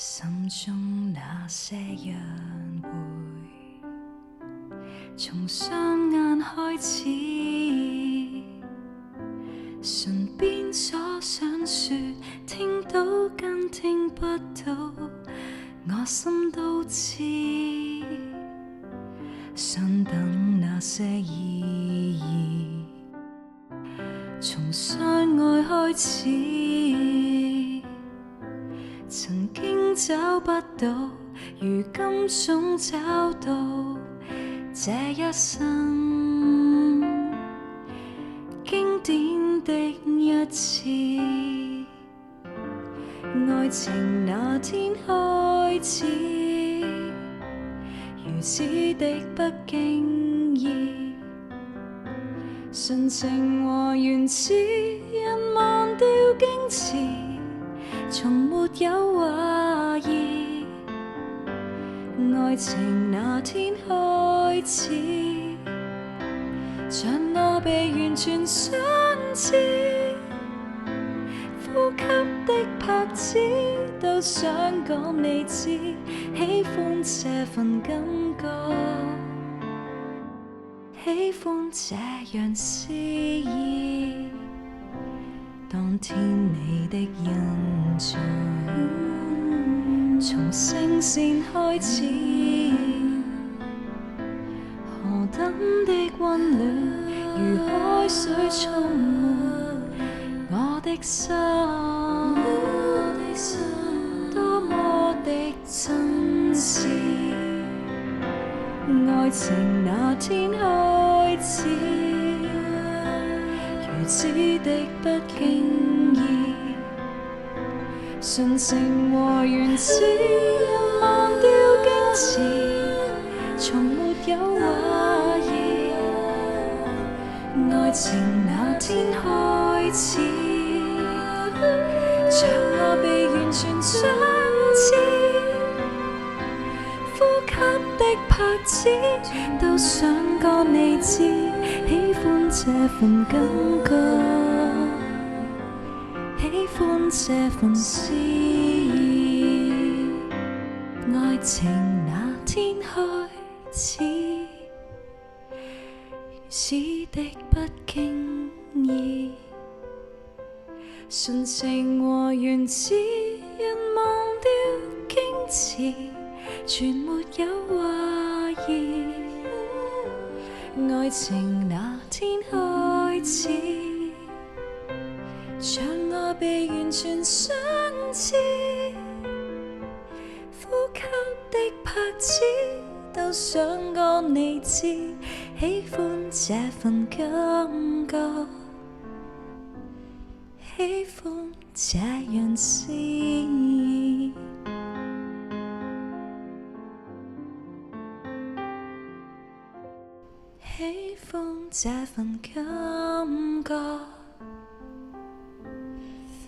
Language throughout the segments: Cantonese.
心中那些約會，從雙眼開始，唇邊所想說，聽到跟聽不到，我心都知。想等那些意義，從相愛開始，曾經找不到，如今總找到。這一生經典的一次，愛情那天開始，如此的不經意，純情和原始，人忘掉矜持，從沒有懷疑。愛情那天開始，像我被完全相知，呼吸的拍子都想講你知，喜歡這份感覺，喜歡這樣詩意，當天你的印象，從聲線開始，何等的溫暖，如海水充滿我的心，多麼的真摯。愛情那天開始，如此的不經意，純情和原始，人忘掉矜持，從沒有懷疑。愛情那天開始，像我被完全相知，呼吸的拍子都想講你知，喜歡這份感覺，喜歡這份詩意。愛情那天開始，如此的不經意，純情和原始，人忘掉矜持，全沒有懷疑。愛情那天開始，像我被完全相知，呼吸的拍子都想講你知，喜歡這份感覺，喜歡這樣詩意。喜歡這份感覺，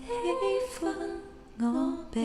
喜歡我被